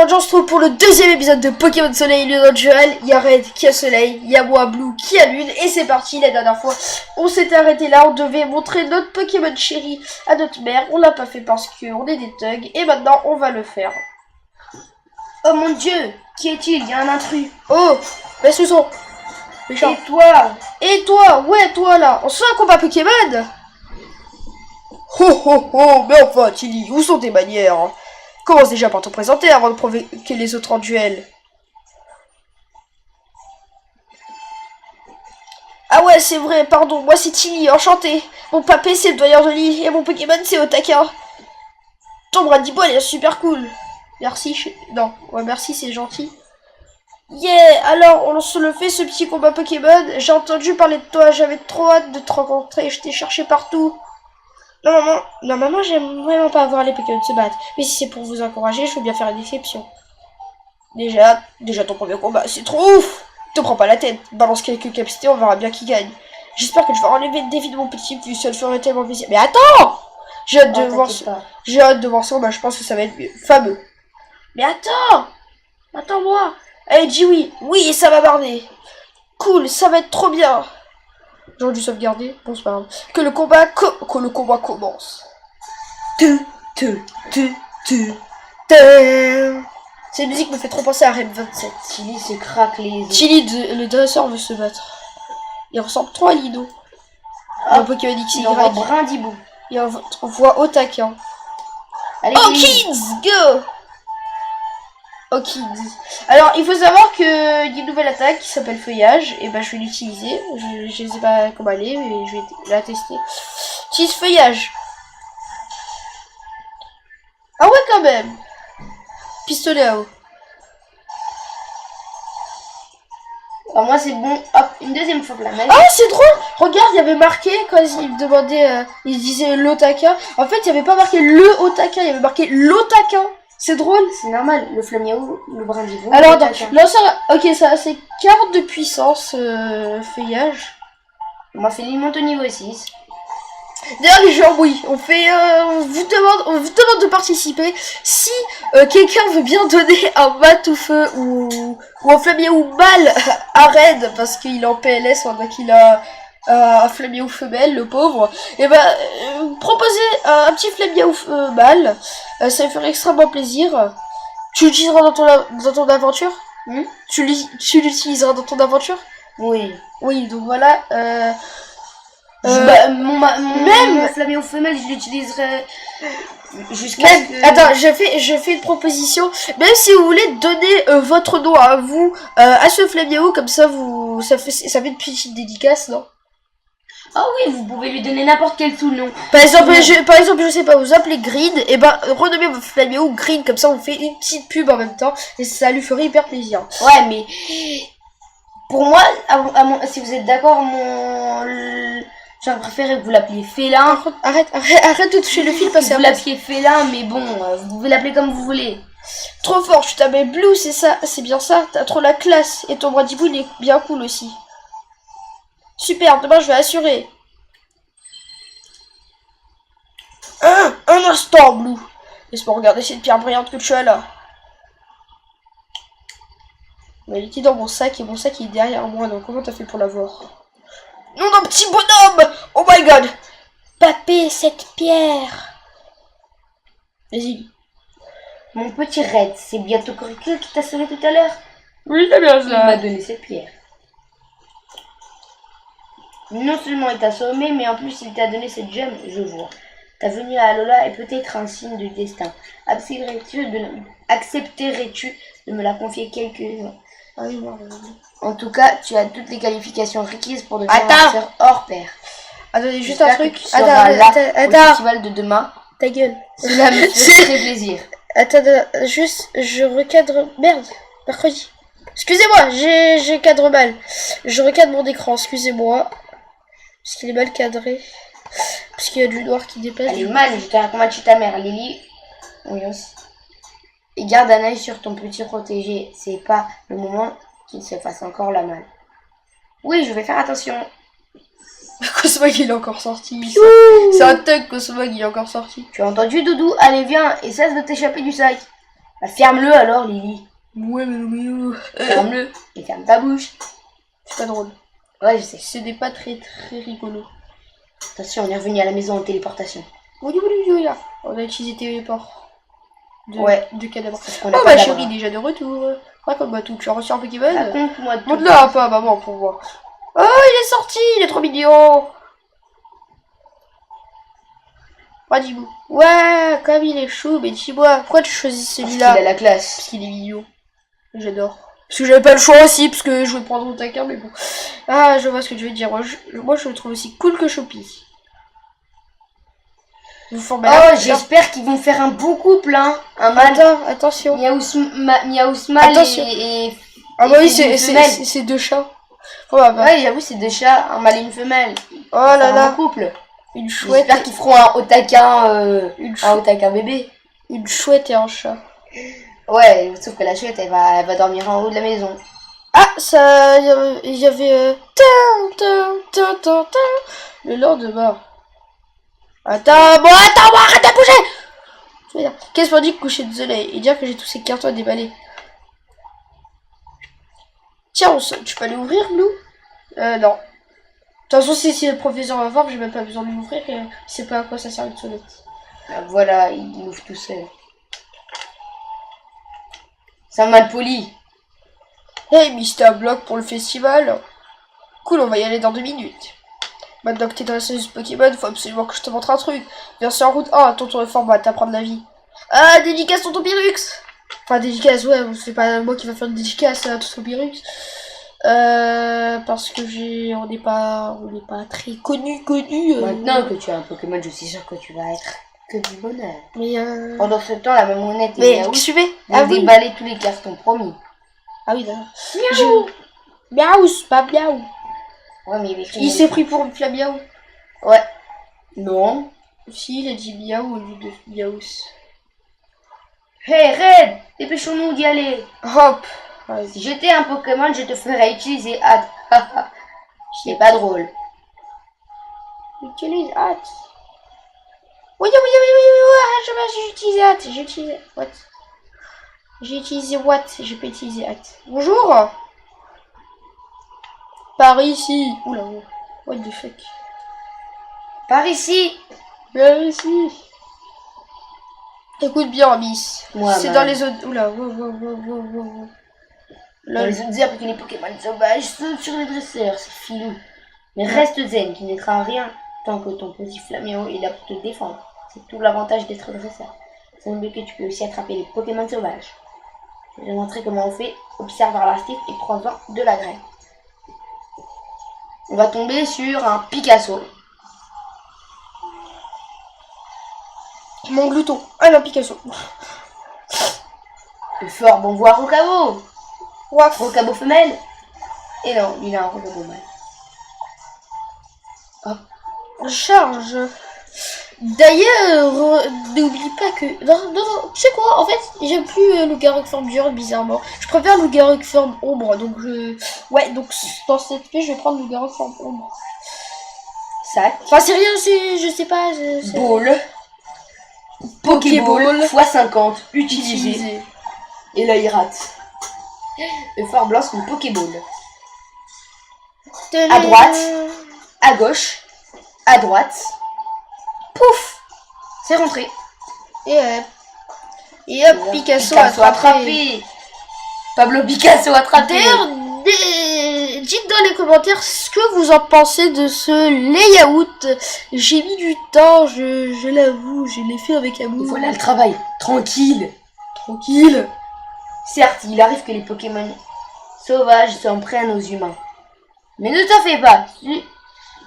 aujourd'hui on se retrouve pour le deuxième épisode de Pokémon Soleil et Lune Joël. Il y a Red qui a Soleil, il y a moi Blue qui a Lune et c'est parti. La dernière fois on s'était arrêté là, on devait montrer notre Pokémon chéri à notre mère. On l'a pas fait parce qu'on est des thugs et maintenant on va le faire. Oh mon dieu, qui est-il? Il y a un intrus. Oh, baisse le son. Méchant. Et toi? Et toi, ouais toi là, on se fait un combat Pokémon. Oh oh oh, mais enfin Tilly, où sont tes manières? Commence déjà par te présenter avant de provoquer les autres en duel. Ah ouais, c'est vrai, pardon, moi c'est Tilly, enchanté. Mon papé c'est le doyen de lit et mon Pokémon c'est Otaka. Ton Bradiball est super cool. Merci, non, ouais merci, c'est gentil. Yeah, alors on se le fait ce petit combat Pokémon. J'ai entendu parler de toi, j'avais trop hâte de te rencontrer, je t'ai cherché partout. Non maman, j'aime vraiment pas voir les Pokémon se battre. Mais si c'est pour vous encourager, je veux bien faire une exception. Déjà ton premier combat, c'est trop ouf. Te prends pas la tête, balance quelques capacités, on verra bien qui gagne. J'espère que tu vas enlever le défi de mon petit vu, ça le ferait tellement plaisir. Mais attends, j'ai hâte de voir ça. J'ai hâte de voir ça, bah, je pense que ça va être fameux. Mais attends-moi. Allez, dis oui. Oui, ça va barder. Cool, ça va être trop bien. J'aurais dû sauvegarder. Bon, c'est pas grave. Que le combat commence. Cette musique me fait trop penser à Rem 27. Tilly se craque les os. Tilly, le dresseur, veut se battre. Il ressemble trop à Lido. Un Pokémon XY. Il envoie Brindibou. Et on voit Otaka. Allez, Oh kids, go! Oh kids. Alors il faut savoir que il y a une nouvelle attaque qui s'appelle Feuillage. Et ben je vais l'utiliser. Je sais pas comment elle est, mais je vais la tester. Utilise Feuillage. Ah ouais quand même. Pistolet à eau. Alors moi c'est bon. Hop, une deuxième fois que la même. Ah c'est drôle. Regarde, il y avait marqué quand il me demandait, il disait l'Otaka. En fait il y avait pas marqué le Otaka, il y avait marqué l'Otaka. C'est drôle. C'est normal, le Flammiaou, le Brindibou. Alors attends, non ça, ok ça c'est carte de puissance, Feuillage. On m'a fait monte au niveau 6. D'ailleurs les gens, oui, on vous demande de participer. Si quelqu'un veut bien donner un mat ou feu ou un Flammiaou mâle à Red parce qu'il est en PLS, on voit qu'il a un Flammiaou femelle, le pauvre, et ben proposer un petit Flammiaou mâle, ça me ferait extrêmement plaisir. Tu l'utiliseras dans ton aventure. Tu l'utiliseras dans ton aventure. Oui, donc voilà. Mon Flammiaou femelle, je l'utiliserai jusqu'à Attends, je fais une proposition. Même si vous voulez donner votre nom à vous, à ce Flammiaou, comme ça ça fait une petite dédicace, non? Ah oui, vous pouvez lui donner n'importe quel sous-nom. Par exemple, je sais pas, vous appelez Green, et ben renommez votre Flammiaou Green, comme ça on fait une petite pub en même temps, et ça lui ferait hyper plaisir. Ouais, mais pour moi, si vous êtes d'accord, j'aurais préféré que vous l'appeliez Félin. Arrête de toucher le fil parce que vous l'appeliez Félin, mais bon, vous pouvez l'appeler comme vous voulez. Trop fort, tu t'appelles Blue, c'est ça, c'est bien ça, t'as trop la classe, et ton Bradibou il est bien cool aussi. Super, demain je vais assurer. Un instant, Blue. Laisse-moi regarder cette pierre brillante que tu as là. Elle était dans mon sac et mon sac est derrière moi, donc comment t'as fait pour l'avoir? Non, non, petit bonhomme! Oh my god! Papé, cette pierre! Vas-y. Mon petit Red, c'est bientôt Coricule qui t'a sauvé tout à l'heure? Oui, c'est bien ça. Il m'a donné cette pierre. Non seulement il t'a sommé, mais en plus il t'a donné cette gemme, je vois. Ta venue à Alola est peut-être un signe du destin. Accepterais-tu de me la confier quelques jours? Ah oui, non. En tout cas, tu as toutes les qualifications requises pour devenir un sœur hors pair. Attendez, juste un truc. Attends. Au festival de demain. Ta gueule. Cela me fait très plaisir. Attends, juste, je recadre. Merde, mercredi. Excusez-moi, j'ai cadre mal. Je recadre mon écran, excusez-moi. Parce qu'il est mal cadré. Parce qu'il y a du noir qui dépasse. Elle est mal, je te raconte chez ta mère, Lily. Oui aussi. Et garde un œil sur ton petit protégé. C'est pas le moment qu'il se fasse encore la malle. Oui, je vais faire attention. Cosmog il est encore sorti. C'est un thug, Cosmog il est encore sorti. Tu as entendu, Doudou? Allez, viens et cesse de t'échapper du sac. Bah, ferme-le alors, Lily. Ouais, mais Ferme-le et ferme ta bouche. c'est pas drôle. Ouais, je sais. Ce n'est pas très rigolo. Attention, on est revenu à la maison en téléportation. Oui, là. On a utilisé téléport. De cadavre. On a Oh, pas ma d'abord. chérie, déjà de retour. Raconte-moi tout. Tu as reçu un Pokémon? Raconte-moi tout. Montre-le un peu à maman pour voir. Oh, il est sorti, il est trop mignon. Dis-moi. Ouais, comme il est chou, mais dis-moi, pourquoi tu choisis Parce qu'il celui-là? a la classe. Parce qu'il est mignon. J'adore. Parce que j'avais pas le choix aussi, parce que je voulais prendre mon taquin, mais bon. Ah, je vois ce que tu veux dire. Moi, je le trouve aussi cool que Choupi. Vous formez Oh, j'espère qu'ils vont faire un beau couple, hein. Un mâle. Attends, attention. Miaous mâle Attention. et Ah bah oui, une femelle. c'est deux chats. Oh, bah, bah. Ouais, j'avoue, c'est deux chats, un mâle et une femelle. Oh là Un là. beau couple. Une chouette. J'espère qu'ils feront un Otaka, Une un Otaka bébé. Une chouette et un chat. Ouais, sauf que la chouette, elle va dormir en haut de la maison. Ah, ça... Il y avait... Le lendemain. Attends, arrête de bouger. Qu'est-ce qu'on dit coucher de soleil et dire que j'ai tous ces cartons à déballer. Tiens, tu peux aller ouvrir, Blue? Non. De toute façon, si le professeur va voir, j'ai même pas besoin de l'ouvrir. Il sait pas à quoi ça sert une sonnette. Voilà, il ouvre tout seul. C'est un mal poli. Hey, Mister Block pour le festival. Cool, on va y aller dans 2 minutes. Maintenant que t'es dans la série Pokémon, faut absolument que je te montre un truc. Version en route 1, tonton Reform va t'apprendre la vie. Ah, dédicace tonton Pyrux. Enfin, dédicace, ouais, c'est pas moi qui va faire une dédicace à tonton Pyrux. Parce que on n'est pas très connu. Maintenant que tu as un Pokémon, je suis sûr que tu vas être que du bonheur. Mais Pendant ce temps, la mamonette et mais Miaou qu'est-ce que tu fais? vont Ah oui. déballer tous les cartons, promis. Ah oui, d'accord. Miaou, c'est pas miaou. Ouais, mais Il s'est pris pour une flamme miaou. Ouais. Non. Si, il a dit miaou au lieu de miaous. Hey, Red, dépêchons-nous d'y aller. Hop. Si j'étais un Pokémon, je te ferais utiliser Hâte. C'est pas drôle. Utilise hâte. Oui, j'ai utilisé hâte. J'ai utilisé what? J'ai utilisé what? J'ai pas utilisé hâte. Bonjour. Par ici. Oula, what the fuck? Par ici. Par ici. Écoute bien, Miss. Moi, c'est man. dans les autres. Oula, wow. Dans les autres herbes que les Pokémon sauvages sautent sur les dresseurs, c'est filou. Mais reste zen, qui n'aidera rien tant que ton petit Flaméo est là pour te défendre. C'est tout l'avantage d'être dresseur. C'est un que tu peux aussi attraper les Pokémon sauvages. Je vais te montrer comment on fait. Observe vers l'artif et 3 ans de la graine. On va tomber sur un Picasso. Mon glouton. Ah non, Picasso. Le fort bon voir Rocabo. Waf. Rocabo femelle. Et non, il a un Rocabo mâle. Charge. D'ailleurs, n'oublie pas que... Non, tu sais quoi, en fait, j'aime plus le Garrock forme dur, bizarrement. Je préfère le Garrock forme ombre, donc ouais, donc dans cette épée, je vais prendre le Garrock forme ombre. Sac. Enfin, c'est rien, je sais pas... Ball. Pokéball x 50 utilisé. Utilisé. Et là il rate. Le fort blanc c'est une Pokéball. À droite. À gauche. À droite. Pouf. C'est rentré. Et hop, Picasso attrapé. Pablo Picasso attrapé. D'ailleurs, dites dans les commentaires ce que vous en pensez de ce layout. J'ai mis du temps, je l'avoue, je l'ai fait avec amour. Voilà le travail. Tranquille. Tranquille. Certes, il arrive que les Pokémon sauvages s'en prennent aux humains. Mais ne t'en fais pas.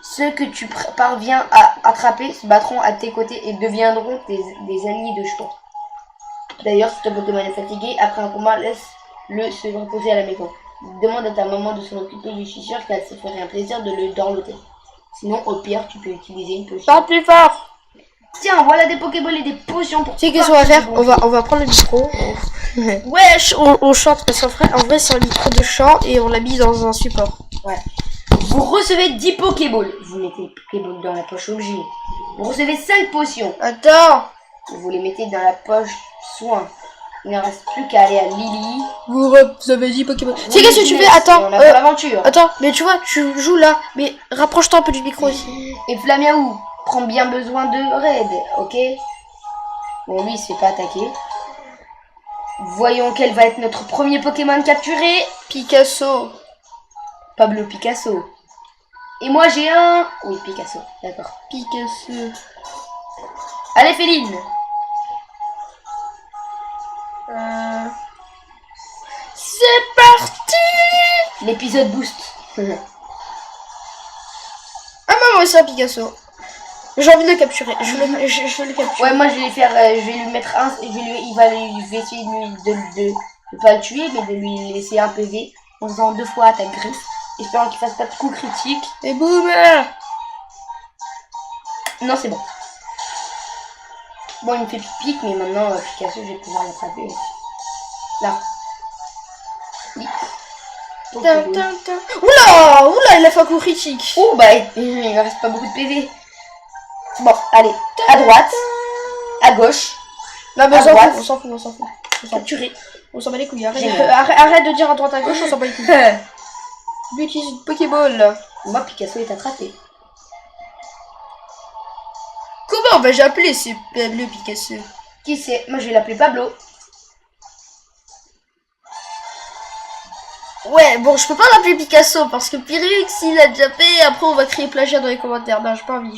Ceux que tu parviens à attraper se battront à tes côtés et deviendront des alliés de choix. D'ailleurs, si ton Pokémon est fatigué, après un combat, laisse-le se reposer à la maison. Demande à ta maman de s'en occuper, je suis sûre qu'elle se ferait un plaisir de le dorloter. Sinon, au pire, tu peux utiliser une potion. Parle plus fort. Tiens, voilà des Pokéballs et des potions pour... Tu sais qu'est-ce qu'on va faire? On va prendre le micro. Wesh, on chante parce qu'en vrai c'est un micro de chant et on l'a mis dans un support. Ouais. Vous recevez 10 Pokéballs. Vous mettez les Pokéballs dans la poche objet. Vous recevez 5 potions. Attends. Vous les mettez dans la poche soin. Il ne reste plus qu'à aller à Lily. Vous avez dit Pokémon. C'est qu'est-ce que tu fais? Business, Attends. et on a fait l'aventure. Attends, mais tu vois, tu joues là. Mais rapproche-toi un peu du micro aussi. Et Flamiaou prend bien besoin de raid, ok? Bon, lui, il se fait pas attaquer. Voyons quel va être notre premier Pokémon capturé. Picasso. Pablo Picasso. Et moi, j'ai un... Oui, Picasso, d'accord. Picasso. Allez, Féline. C'est parti. L'épisode boost. Ah bah moi aussi un Picasso. J'ai envie de le capturer. Je veux le capturer. Ouais, moi, je vais faire... je vais lui mettre un... il va essayer de pas le tuer, mais de lui laisser un PV en faisant 2 fois attaque griffe. Espérant qu'il fasse pas de coups critiques. Et boum. Non, c'est bon. Bon, il me fait pique, mais maintenant, Picasso, je vais pouvoir l'attraper. Là. Oui. Oula, oula, il a fait un coup critique. Oh, bah, il ne reste pas beaucoup de PV. Bon, allez. À droite. À gauche. Non, mais À droite. on s'en fout. Capturé. On s'en bat les couilles. Génial. Arrête de dire à droite à gauche, on s'en bat les couilles. Lui utilise une Pokéball. Moi, Picasso est attrapé. Comment vais-je appeler ce Pablo Picasso? Qui c'est? Moi, je vais l'appeler Pablo. Ouais, bon, je peux pas l'appeler Picasso parce que Pyrrhix il a déjà fait. Après, on va créer plagiat dans les commentaires. Non, j'ai pas envie.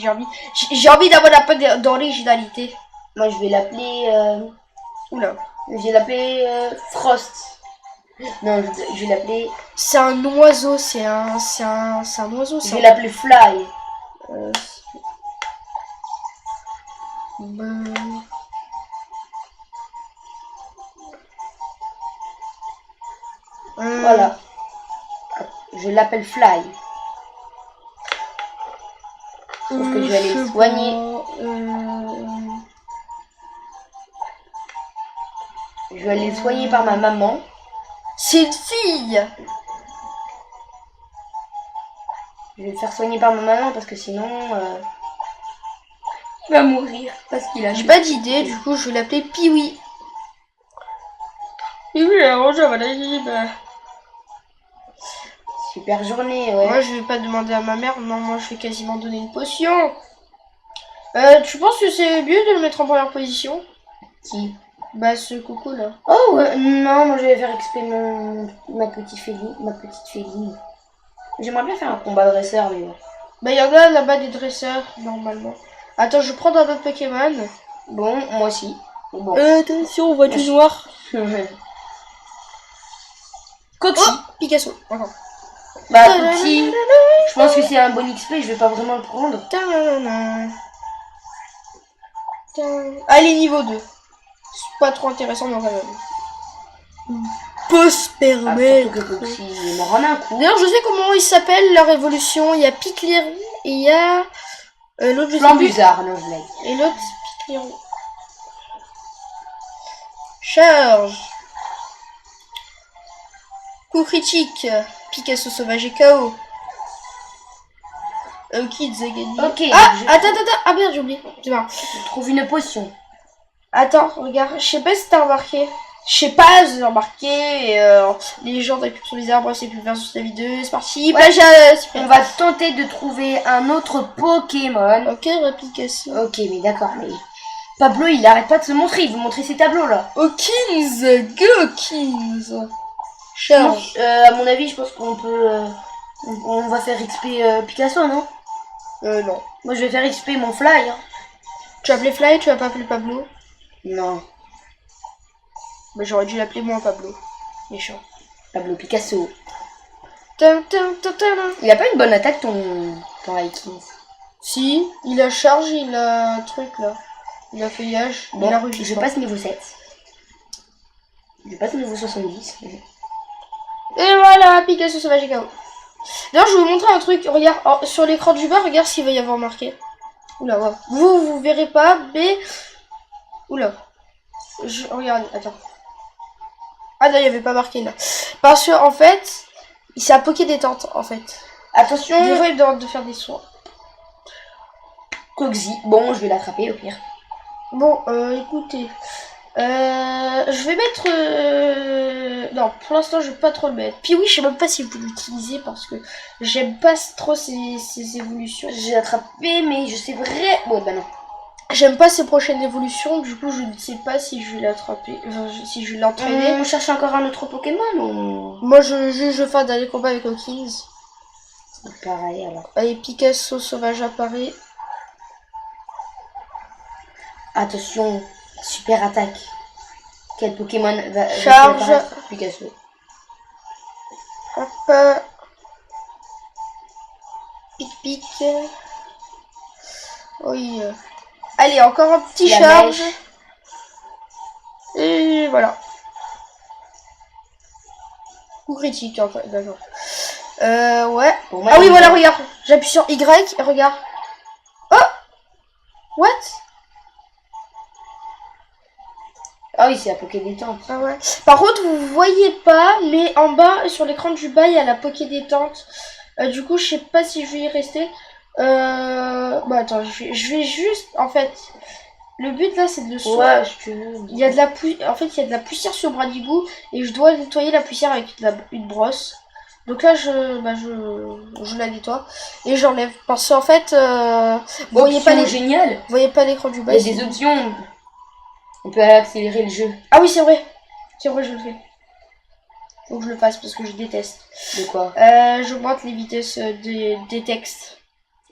J'ai envie d'avoir un peu d'originalité. Moi, je vais l'appeler... Oula. Je vais l'appeler Frost. Non, je vais l'appeler... C'est un oiseau. C'est un oiseau. Je vais l'appeler Fly. Voilà. Je l'appelle Fly. Sauf que je vais aller le soigner. Je vais aller le soigner par ma maman. C'est une fille. Je vais le faire soigner par ma maman parce que sinon... il va mourir parce qu'il a... J'ai pas d'idée. Du coup, je vais l'appeler Piwi. Piwi, bonjour, madame. Super journée, ouais. Moi, je vais pas demander à ma mère. Non, moi, je vais quasiment donner une potion. Tu penses que c'est mieux de le mettre en première position? Qui? Bah, ce coco là. Oh, ouais. Non, moi je vais faire exprès ma petite féline. J'aimerais bien faire un combat dresseur, mais bon. Bah, il y en a là-bas des dresseurs, normalement. Attends, je prends un autre Pokémon. Bon, moi aussi. Bon. Attention, on voit du noir. Coxy. Oh, Picasso. Encore. Bah, Coxy, je pense que c'est un bon XP, je vais pas vraiment le prendre. Allez, niveau 2. C'est pas trop intéressant, mais quand même. Peut se permettre. Surtout que Coxy il m'en rend un coup. D'ailleurs, je sais comment ils s'appellent, leur évolution. Il y a Piclirou et il y a l'autre, je sais plus. Flambuzard, non, je blague. Et l'autre, c'est Piclirou. Charge. Coup critique. Picasso sauvage et KO. Kids a gagné. Ok. Ah, attends. Ah merde, j'ai oublié. C'est marrant. Je trouve une potion. Attends, regarde. Je sais pas si t'as remarqué. Je sais pas si t'as remarqué. Les gens t'appuient sur les arbres, c'est plus vers sur la vidéo. C'est parti. Ouais. On On va tenter de trouver un autre Pokémon. Ok, Picasso. Ok, mais d'accord, mais... Pablo, il arrête pas de se montrer. Il veut montrer ses tableaux, là. Hawkins, go Hawkins. Charge. À mon avis, je pense qu'on peut... on va faire XP Picasso, non? Non. Moi, je vais faire XP mon Fly. Hein. Tu vas appeler Fly, tu vas pas appeler Pablo? Non. Bah, j'aurais dû l'appeler moi Pablo. Méchant. Pablo Picasso. Il Il a pas une bonne attaque, ton Hawkins. Si, il a charge, il a truc là. Il a feuillage, Bon, il a rugissement. je passe niveau 7. Je passe niveau 70. Et voilà, Picasso sauvage et KO. D'ailleurs, je vais vous montrer un truc. Regarde, sur l'écran du bas, regarde ce qu'il va y avoir marqué. Oula, ouais. Vous verrez pas, mais... Oula. Regarde, attends. Ah non, il n'y avait pas marqué là. Parce que, en fait, c'est un Poké détente, en fait. Attention. Des fois, il me demande de faire des soins. Coxy. Bon, je vais l'attraper au pire. Bon, écoutez. Je vais mettre... Non, pour l'instant, je vais pas trop le mettre. Puis oui, je sais même pas si vous l'utilisez parce que j'aime pas trop ces évolutions. J'ai attrapé, mais je sais vrai. Bon, bah non. J'aime pas ces prochaines évolutions, du coup, je ne sais pas si je vais l'attraper, enfin, si je vais l'entraîner. On cherche encore un autre Pokémon ou... Moi, je fais un dernier combat avec Hawkins. Pareil, alors. Allez, Picasso sauvage apparaît. Attention, super attaque. Quel Pokémon va Charge. apparaître? Picasso. Hop. Pic. Oui. Allez, encore un petit La charge. mèche. Et voilà. Coup critique, en fait, d'accord. Ouais. Pour moi, Ah oui, il voilà, va- regarde. J'appuie sur Y et regarde. Oh! What? Ah oui, c'est la Poké détente. Ah ouais. Par contre, vous voyez pas, mais en bas, sur l'écran du bas, il y a la Poké détente. Du coup, je sais pas si je vais y rester. Bah attends, je vais juste, en fait, le but là, c'est de le soigner. Ouais, je te veux. Il y a de la en fait, il y a de la poussière sur Bradibou et je dois nettoyer la poussière avec une brosse. Donc là, je la nettoie et j'enlève parce qu'en fait, vous voyez pas génial. vous voyez pas l'écran du bas. Il y a des options. On peut accélérer le jeu. Ah oui, c'est vrai, je le fais. Faut que je le fasse parce que je déteste. De quoi? J'augmente les vitesses des textes.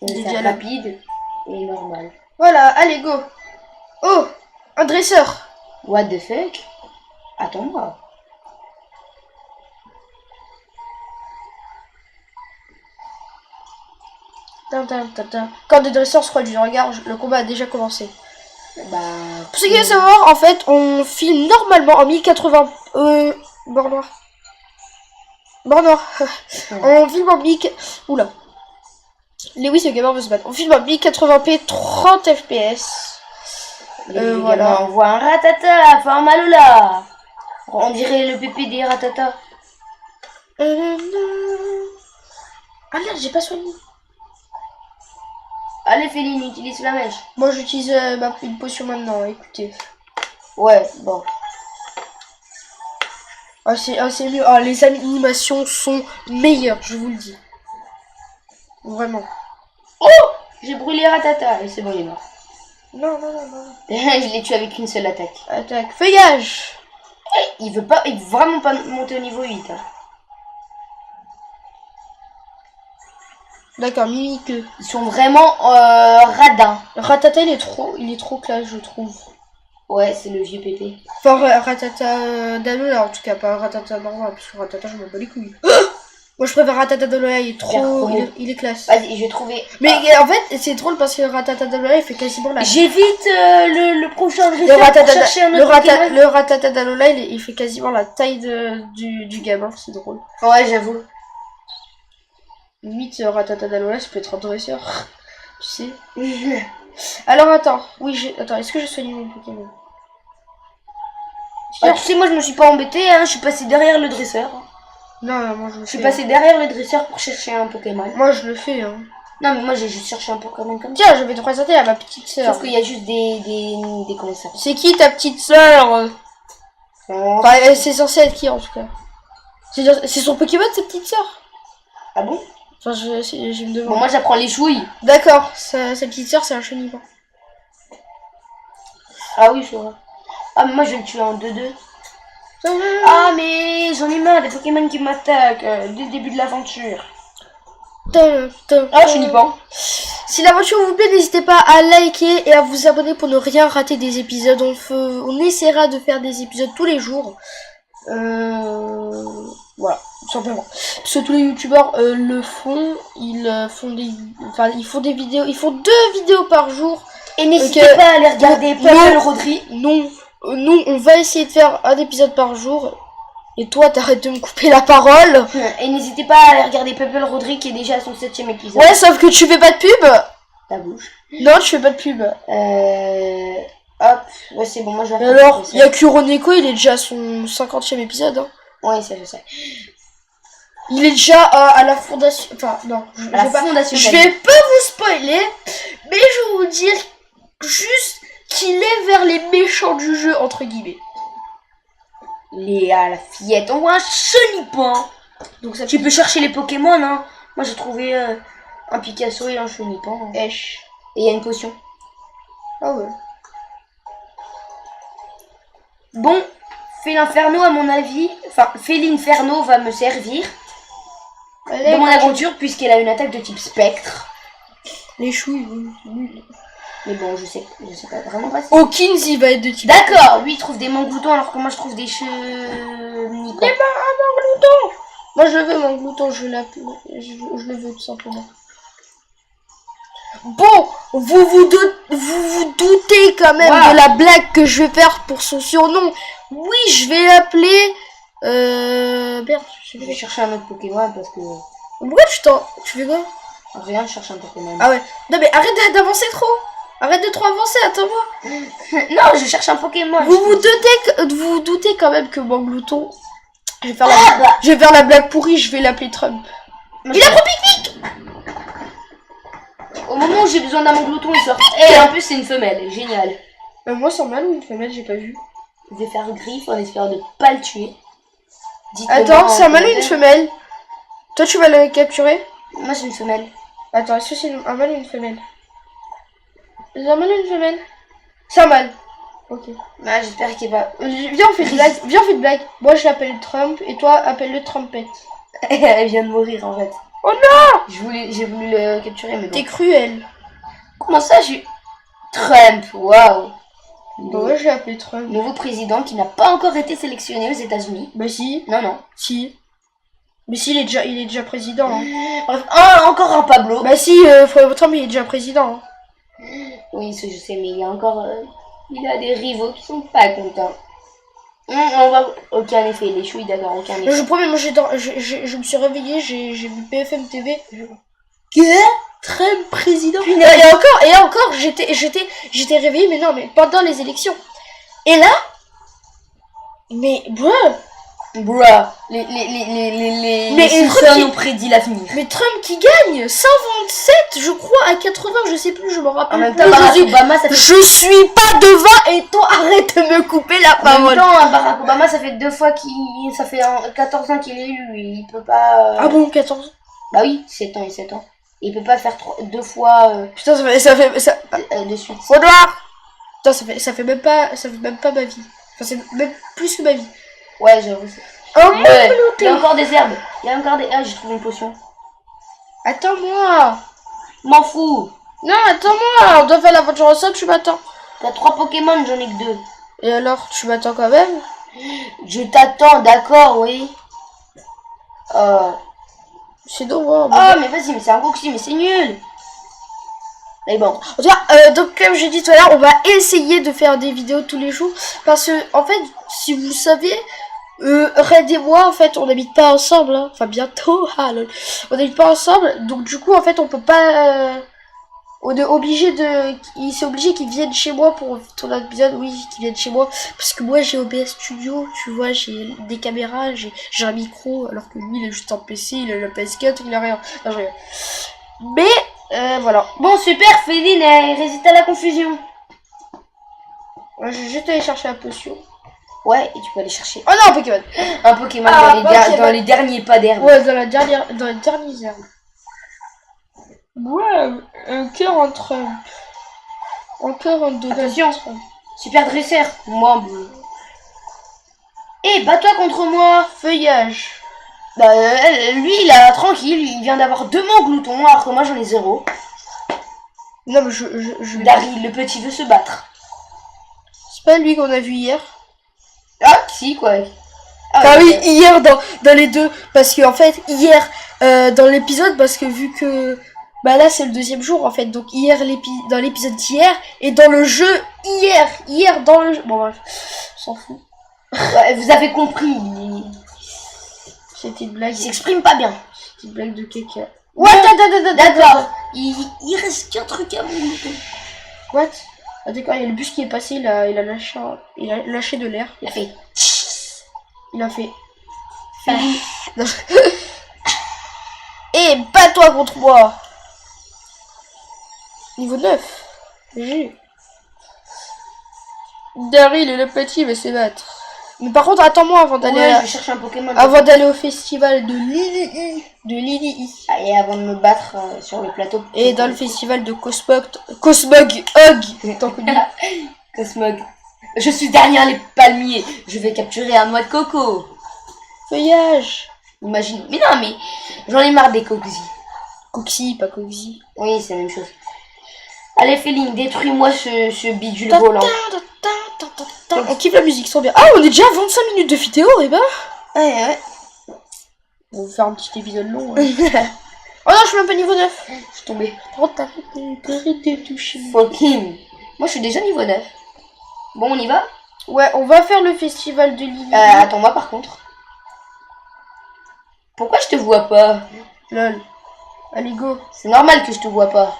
Des C'est dialogues. rapide et normal. Voilà, allez go. Oh, un dresseur. What the fuck? Attends-moi. Quand des dresseurs se croient du regard, le combat a déjà commencé. Bah. Pour ceux qui veulent savoir, en fait, on filme normalement en 1080... Bord noir. Bord noir. On filme en 1000... Oula. Lewis le gamer veut se battre. On filme en 1080p 30 fps. Voilà. On voit un ratata, enfin un malola. On dirait le pépé des ratata. Ah merde, j'ai pas soigné. Allez Féline, utilise la mèche. Moi j'utilise une potion maintenant, écoutez. Ouais, bon. Ah c'est mieux. Ah, les animations sont meilleures, je vous le dis. Vraiment. Oh, j'ai brûlé ratata et c'est bon, il est mort. Non. Je l'ai tué avec une seule attaque. Attaque. Feuillage. Il veut vraiment pas monter au niveau 8. Hein. D'accord, Mimique. Ils sont vraiment radins. Ratata il est trop classe je trouve. Ouais, c'est le vieux pépé. Enfin Ratata Danola en tout cas, pas Ratata normal, parce que Ratata je m'en bats les couilles. Moi je préfère Ratata Danola, il est trop. Il est classe. Vas-y, je vais trouver. Mais en fait c'est drôle parce que Ratata Danola il fait quasiment la. J'évite le prochain dresseur pour chercher un autre Pokémon. Le Ratata Danola il fait quasiment la taille du gamin, c'est drôle. Ouais, j'avoue. Limite Ratata Danola ça peut être un dresseur. Tu sais. Alors attends, oui attends, est-ce que j'ai soigné mon Pokémon? Tu sais, moi je me suis pas embêtée, hein, je suis passée derrière le dresseur. Non, moi je le fais. Je suis passée derrière le dresseur pour chercher un Pokémon. Moi je le fais, hein. Non, mais moi j'ai juste cherché un Pokémon comme ça. Tiens, je vais te présenter à ma petite sœur. Sauf qu'il y a juste des comment ça. C'est qui ta petite sœur? Enfin, c'est censé être qui en tout cas? C'est son Pokémon, sa petite sœur? Ah bon? Enfin, je me demande. Bon, moi j'apprends les chouilles. D'accord, sa petite sœur c'est un chenillon. Ah oui, c'est vrai. Ah, mais moi je vais le tuer en 2-2. Ah, mais j'en ai marre des Pokémon qui m'attaquent dès le début de l'aventure. Ah, je suis nippant. Si l'aventure vous plaît, n'hésitez pas à liker et à vous abonner pour ne rien rater des épisodes. On essaiera de faire des épisodes tous les jours. Voilà, tout simplement. Parce que tous les youtubeurs le font. Ils font des vidéos. Ils font 2 vidéos par jour. Et n'hésitez pas à aller regarder Purple Rodri. Non, nous on va essayer de faire un épisode par jour. Et toi t'arrêtes de me couper la parole. Et n'hésitez pas à aller regarder Purple Rodri qui est déjà à son 7ème épisode. Ouais, sauf que tu fais pas de pub. Ta bouche. Non, tu fais pas de pub. Hop, ouais c'est bon, moi je vais Et alors, il y a Kuroneko, il est déjà à son 50e épisode. Hein. Ouais, ça je sais. Il est déjà à la fondation. Enfin, non, je vais pas vous spoiler, mais je vais vous dire juste qu'il est vers les méchants du jeu, entre guillemets. La fillette, on voit un chenipan. Donc ça Tu peux chercher les Pokémon, hein. Moi j'ai trouvé un Picasso et un chenipan. Esh. Et il y a une potion. Ah ouais. Bon, Félinferno à mon avis, enfin Félinferno va me servir Allez, dans mon quand tu- aventure puisqu'elle a une attaque de type spectre. Les chouilles, nul. Mais bon, je sais pas vraiment pas si... Hawkins, il va être de type. D'accord, lui il trouve des mangloutons alors que moi je trouve des chenipans. Moi je le veux, mon glouton, je le veux tout simplement. Bon, vous vous doutez quand même Wow. de la blague que je vais faire pour son surnom. Oui, je vais l'appeler... Merde, Je vais chercher un autre Pokémon parce que... Pourquoi tu fais quoi? Rien, je cherche un Pokémon. Ah ouais. Non mais arrête d'avancer trop. Arrête de trop avancer, attends-moi. Non, je cherche un Pokémon. Vous vous doutez quand même que mon glouton... Je vais faire la blague pourrie, je vais l'appeler Trump. Il a pris pique. Au moment où j'ai besoin d'un manglouton, il sort. Et en plus c'est une femelle, génial. Moi c'est un mâle ou une femelle, j'ai pas vu. Je vais faire griffe en espérant de pas le tuer. Dites-le Attends, moi en c'est un mâle ou une commentaire. femelle? Toi tu vas le capturer? Moi c'est une femelle. Attends, est-ce que c'est un mâle ou une femelle? C'est un mâle ou une femelle? C'est un mâle. Ok. Ah, j'espère qu'il va... Viens on fait une blague, viens on fait une blague. Moi je l'appelle Trump et toi appelle-le Trumpette. Elle vient de mourir en fait. Oh non! J'ai voulu le capturer mais bon. T'es cruel. Comment ça j'ai... Trump, waouh. Bon, ouais, je vais appeler Trump. Nouveau président qui n'a pas encore été sélectionné aux États-Unis. Bah si, Non. si. Mais si, il est déjà président. Hein. Bref, ah, encore un Pablo. Bah si, Trump il est déjà président. Hein. Oui, ça je sais, mais il y a encore... il a des rivaux qui sont pas contents. On va... Aucun effet, les chouilles, d'accord, aucun effet. Je promets, moi je me suis réveillée, j'ai vu BFM TV. Trump président. Et encore, j'étais réveillée, mais non, mais pendant les élections. Et là, mais bruh, Bruh, les Mais Simpsons qui- ont prédit l'avenir. mais Trump qui gagne 127, je crois, à 80, je sais plus, je me En rappelle même plus. temps, Barack Je Obama, ça fait... suis pas devant et toi arrête de me couper la En même parole. temps, Barack Obama, ça fait 2 fois qu'il... Ça fait 14 ans qu'il est élu, lui. Il peut pas... Ah bon, 14. Bah oui, 7 ans et 7 ans. Il peut pas faire 2 fois Putain, de suite. Faudra. Putain, ça fait même pas ma vie. Enfin, c'est même plus que ma vie. Ouais, j'avoue. Oh mon Ouais, il y a glouton. encore des herbes. Il y a encore des... Ah, j'ai trouvé une potion. Attends-moi. M'en fous. Non, attends-moi. On doit faire l'aventure ensemble, tu m'attends. T'as 3 Pokémon, j'en ai que 2. Et alors, tu m'attends quand même? Je t'attends, d'accord, oui. C'est dommage. Ah, mais vas-y, mais c'est un Goxy, mais c'est nul. Mais bon. Donc comme j'ai dit tout à l'heure, on va essayer de faire des vidéos tous les jours. Parce que, en fait, si vous savez, Red et moi, en fait, on n'habite pas ensemble. Hein. Enfin, bientôt. Ah, lol. On n'habite pas ensemble. Donc du coup, en fait, on peut pas... on est obligé de... C'est obligé qu'ils viennent chez moi pour tourner l'épisode. Oui, qu'ils viennent chez moi. Parce que moi, j'ai OBS Studio. Tu vois, j'ai des caméras, j'ai un micro. Alors que lui, il a juste un PC, il a la PS4, il a rien. Non, je rigole. Mais, voilà. Bon, super, Féline, elle résiste à la confusion. Je vais juste aller chercher la potion. Ouais, et tu peux aller chercher Oh non, Pokémon. un Pokémon Ah, dans les derniers pas d'herbe. Ouais, dans les dernières herbes. Ouais, un cœur en Trump. Encore un Donald Attention. Trump. Super dresseur. Moi, bleu. Eh, bats-toi contre moi. Feuillage. Bah, lui, il a tranquille. Il vient d'avoir 2 mangloutons, alors que moi, j'en ai 0. Non, mais je... Daryl, le petit, veut se battre. C'est pas lui qu'on a vu hier. Ah, si, quoi. Ah oui, ouais. hier dans les deux. Parce que en fait, hier, dans l'épisode, parce que vu que... Bah là, c'est le 2e jour, en fait. Donc hier, dans l'épisode d'hier, et dans le jeu, hier, dans le jeu... Bon, bref, on s'en fout. Ouais, vous avez compris. C'était une blague. Il s'exprime pas bien. C'était une blague de caca. Ouais, d'accord. Il reste qu'un truc à mon mouton. What? Ah d'accord, il y a le bus qui est passé, il a lâché de l'air. Il a fait... Il a fait... Non. Et bats-toi contre moi. Niveau 9. GG. Daryl et le petit va se battre. Mais par contre, attends-moi avant d'aller Ouais, je vais chercher un Pokémon. avant d'aller au festival de Lili. De Lili. Et avant de me battre sur le plateau. Et dans le festival de Cosmog Hug. Tant connu. Cosmog. Je suis derrière les palmiers. Je vais capturer un noix de coco. Feuillage. Imagine. Mais non, mais j'en ai marre des coxy. Coxy, pas Coxy. Oui, c'est la même chose. Allez, Féline, détruis-moi ce bidule volant. On kiffe la musique, trop bien. Ah, on est déjà à 25 minutes de vidéo, et ben. Ouais. On va vous faire un petit épisode long. Ouais. Oh non, je suis même pas niveau 9. Je suis tombée. Oh, t'arrêtes de toucher. Fucking. Moi, je suis déjà niveau 9. Bon, on y va? Ouais, on va faire le festival de Lily. Attends-moi, par contre. Pourquoi je te vois pas? Lol. Allez, go. C'est normal que je te vois pas.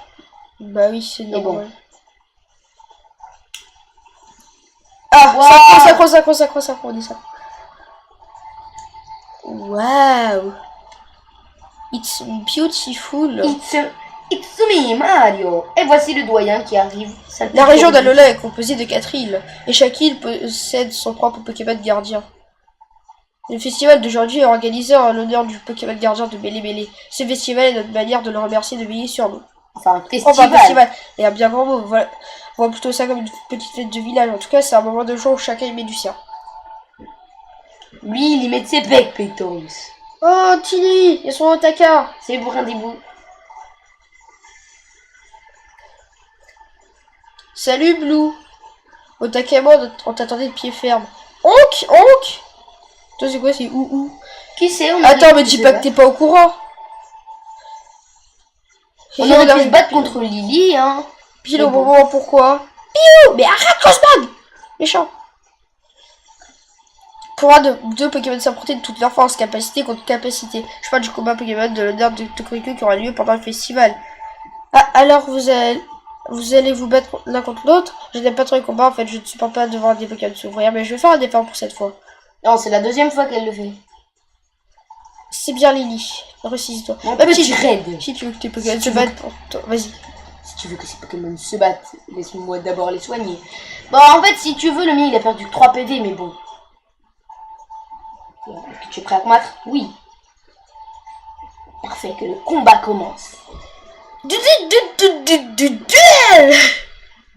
Bah oui, c'est normal. Bon. Ah, Wow. sacro, on dit ça. Wow. It's beautiful. It's me, Mario. Et voici le doyen qui arrive. La région d'Alola est composée de 4 îles, et chaque île possède son propre Pokémon gardien. Le festival d'aujourd'hui est organisé en l'honneur du Pokémon gardien de Bélé. Ce festival est notre manière de le remercier de veiller sur nous. Enfin, un Enfin, festival. Et un bien grand mot. Voilà. On voit plutôt ça comme une petite fête de village. En tout cas, c'est un moment de joie où chacun y met du sien. Lui, il y met de ses becs, Pétons. Oh, Tilly, ils sont au Otaka. C'est pour un début. Salut, Blue. Otaka et moi, on t'attendait de pied ferme. Honk. Toi, c'est quoi, c'est ou. Qui c'est? Attends, mais dis pas que t'es pas au courant. On aurait pu se battre contre Lily, hein. Pile au bon moment, pourquoi? Piou. Mais arrête, Cosmog. Méchant. Pourra deux Pokémon s'affronter de toute leur force, capacité contre capacité. Je parle du combat Pokémon de l'honneur de Tokoriko qui aura lieu pendant le festival. Ah, alors vous allez vous battre l'un contre l'autre? Je n'aime pas trop les combats, en fait, je ne supporte pas de voir des Pokémon s'ouvrir, mais je vais faire un effort pour cette fois. Non, c'est la deuxième fois qu'elle le fait. C'est bien, Lily. Récise-toi. Mon petit raid. Si tu veux que tes Pokémon se battent pour toi, vas-y. Si tu veux que ces Pokémon se battent, laisse-moi d'abord les soigner. Bon, en fait, si tu veux, le mien, il a perdu 3 PV, mais bon. Est-ce que tu es prêt à combattre? Oui. Parfait, que le combat commence. Duel.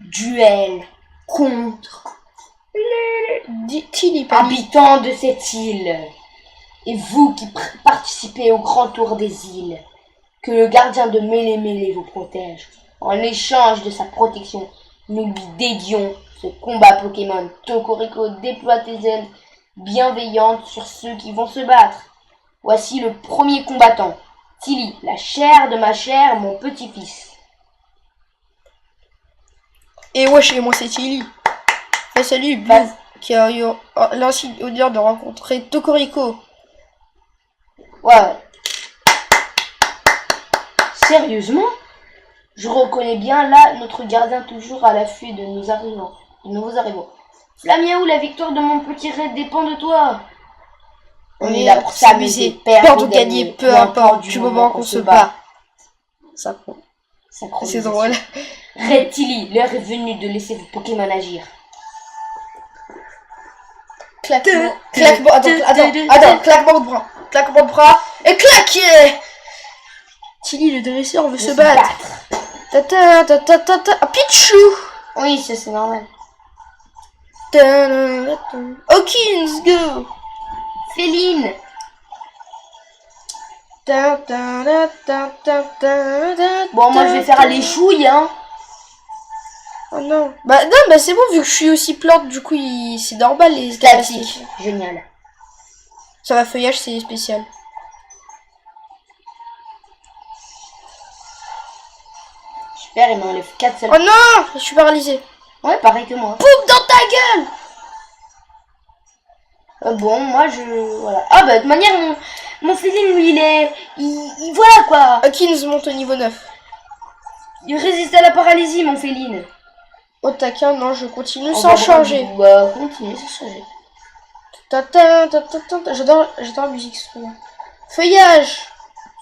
Duel contre Tilly, habitants de cette île. Et vous qui participez au grand tour des îles, que le gardien de Mêlé vous protège. En échange de sa protection, nous lui dédions ce combat Pokémon. Tokoriko déploie tes ailes bienveillantes sur ceux qui vont se battre. Voici le premier combattant. Tilly, la chair de ma chair, mon petit-fils. Et wesh, et moi c'est Tilly. Salut, Blue, qui a eu l'insigne honneur de rencontrer Tokoriko. Ouais. Sérieusement? Je reconnais bien là notre gardien toujours à l'affût de nouveaux arrivants. Flamiaou, la victoire de mon petit raid dépend de toi. On est là pour s'amuser, perdre ou gagner, peu importe, du moment qu'on se bat. Ça compte. C'est drôle. Red Tilly, l'heure est venue de laisser vos Pokémon agir. Claquement de bras. Claquement de bras. Et claqué. Tilly, le dresseur, veut se battre. Pichou. Oui, ça c'est normal. Hawkins, go. Féline. Bon, moi je vais faire les chouilles, hein. Oh non. Bah c'est bon, vu que je suis aussi plante, du coup c'est normal les Statique. Génial. Ça va, feuillage, c'est spécial. Super, il m'enlève 4 seuls. Oh non, je suis paralysée. Ouais, pareil que moi. Pouf dans ta gueule. Bon, moi je... Voilà. Ah bah de toute manière, mon Féline, lui, il voilà quoi. Hawkins monte au niveau 9. Il résiste à la paralysie, mon Féline. Otaka, non, je continue sans changer. Bah, continue sans changer. J'adore la musique, c'est bien. Feuillage.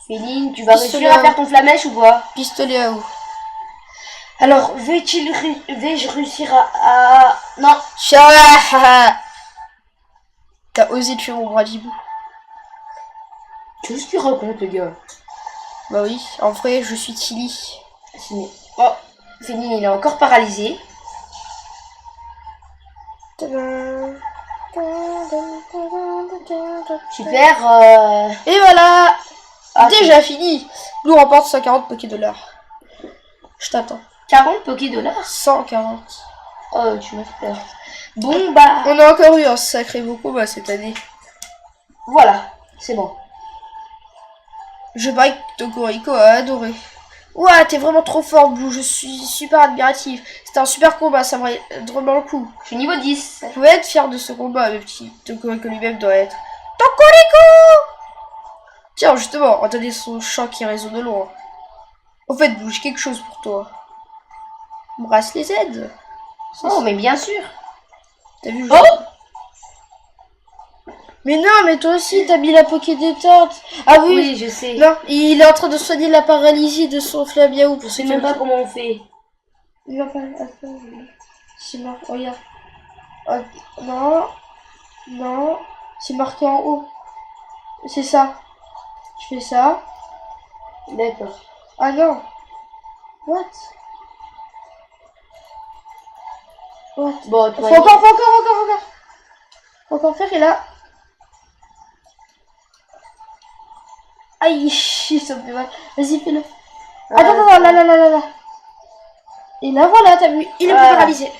Féline, tu vas réussir à faire ton flamèche ou pas? Pistolet à eau. Alors, vais-je réussir à... Non. Tcha. T'as osé tuer mon Bradibou. Qu'est-ce que tu racontes, le gars? Bah oui, en vrai, je suis Tilly. Oh, Féline, il est encore paralysé. Super. Et voilà. Ah, Déjà fini. Nous remporte 140 $. Je t'attends. 40 $. 140. Oh, tu m'as fait peur. Bon, bah... On a encore eu un sacré beau combat cette année. Voilà, c'est bon. Je parie que Tokoriko a adoré. Ouah, t'es vraiment trop fort, Blue. Je suis super admiratif. C'était un super combat, ça m'a drôlement le coup. Je suis niveau 10. Vous pouvez être fier de ce combat, le petit Tokoriko lui-même doit être. Tokoriko! Tiens, justement, entendez son chant qui résonne loin. Au fait, Blue, j'ai quelque chose pour toi. Brasse les aides. Oh, mais bien sûr. T'as vu? Oh! Mais non, mais toi aussi, t'as mis la Poké détente. Ah oui, Oui, je sais. non, il est en train de soigner la paralysie de son Flabiaou. Je sais même pas comment on fait. Il va pas... Attends, c'est marqué... Regarde. Oh, non. Non. C'est marqué en haut. C'est ça. Je fais ça. D'accord. Ah non. What? Bon, Faut encore. Faut encore faire et là... Aïe, ça me fait mal. Vas-y, fais-le. Attends, là. Et là, voilà, t'as vu, il est plus paralysé.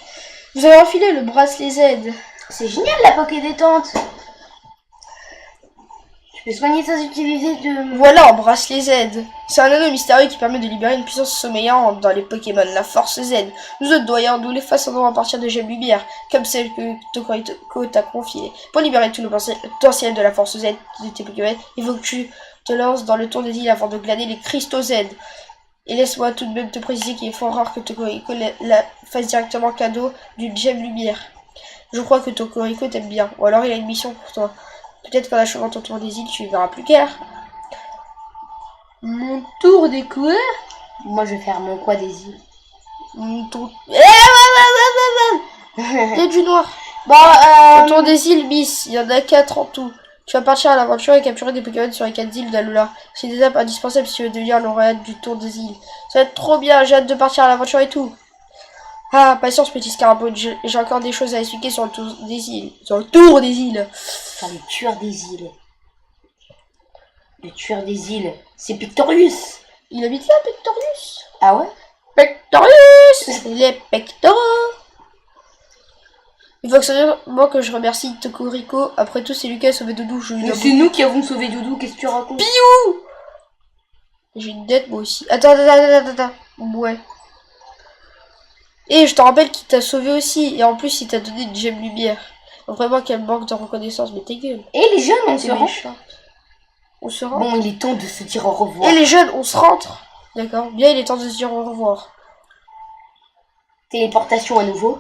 Vous avez enfilé le bracelet Z. C'est génial la Poké détente. Tu peux soigner sans utiliser de... Voilà, un bracelet Z. C'est un anneau mystérieux qui permet de libérer une puissance sommeillante dans les Pokémon, la Force Z. Nous autres doyens, nous les façonnons à partir de gemmes lumière, comme celle que Tokoriko t'a confiée. Pour libérer tout le potentiel de la Force Z de tes Pokémon, il faut que tu te lances dans le tour des îles avant de glaner les cristaux Z. Et laisse-moi tout de même te préciser qu'il est fort rare que Tokoriko la fasse directement cadeau d'une gemme lumière. Je crois que Tokoriko t'aime bien, ou alors il a une mission pour toi. Peut-être qu'en achevant ton tour des îles, tu ne verras plus clair. Mon tour des quoi? Moi, je vais faire mon quoi des îles. Mon tour... Il y a du noir. Bon, Au tour des îles, Miss, il y en a 4 en tout. Tu vas partir à l'aventure et capturer des Pokémon sur les 4 îles d'Alola. C'est une étape indispensable si tu veux devenir lauréate du tour des îles. Ça va être trop bien, j'ai hâte de partir à l'aventure et tout. Ah, patience, petit Scarabot, j'ai encore des choses à expliquer sur le tour des îles. Sur le tour des îles. Enfin, le tueur des îles. Le tueur des îles, c'est Pictorius. Il habite là, Pectorius. Ah ouais? Pectorius. Les pectoraux. Il faut absolument que je remercie Tokoriko. Après tout, c'est lui qui a sauvé Doudou. C'est nous qui avons sauvé Doudou, qu'est-ce que tu racontes? Piou. J'ai une dette, moi aussi. Attends. Ouais. Et je te rappelle qu'il t'a sauvé aussi. Et en plus, il t'a donné une gemme lumière. Donc, vraiment, quel manque de reconnaissance. Mais ta gueule. Et les jeunes, on se C'est rend. méchant. On se rend. Bon, il est temps de se dire au revoir. Et les jeunes, on se rentre. D'accord. Bien, il est temps de se dire au revoir. Téléportation à nouveau.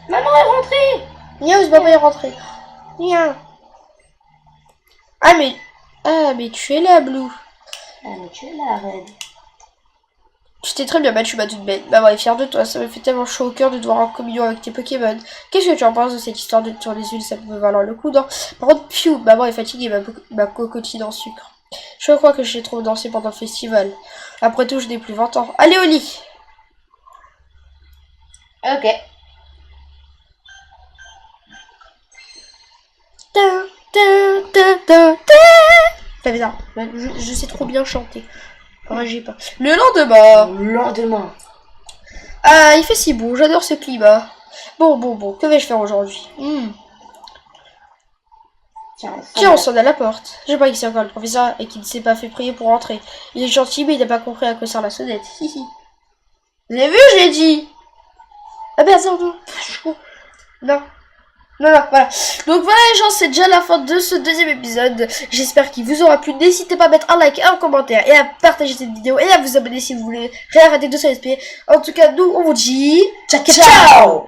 Maman est rentrée. Miaou, papa est rentré. Miaou. Ah, mais tu es là, Blue. Ah, mais tu es là, Red. Tu t'es très bien battu, ma toute belle. Maman est fière de toi. Ça me fait tellement chaud au cœur de devoir en communion avec tes Pokémon. Qu'est-ce que tu en penses de cette histoire de tour des îles? Ça peut valoir le coup, non? Par contre, piou, maman est fatiguée, ma cocotine en sucre. Je crois que j'ai trop dansé pendant le festival. Après tout, je n'ai plus 20 ans. Allez au lit. Ok. T'as bizarre. Je sais trop bien chanter. J'ai pas. Le lendemain. Le lendemain. Ah, il fait si beau. J'adore ce climat. Bon. Que vais-je faire aujourd'hui? Tiens, on sonne à la porte. Je sais pas qui c'est encore le professeur et qui ne s'est pas fait prier pour entrer. Il est gentil, mais il n'a pas compris à quoi sert la sonnette. Hihi. Vous avez vu, je l'ai dit. Ah ben, attends, non. Non, voilà. Donc voilà les gens, c'est déjà la fin de ce deuxième épisode. J'espère qu'il vous aura plu. N'hésitez pas à mettre un like, un commentaire et à partager cette vidéo et à vous abonner si vous voulez rien rater de ce SP. En tout cas, nous, on vous dit... Ciao.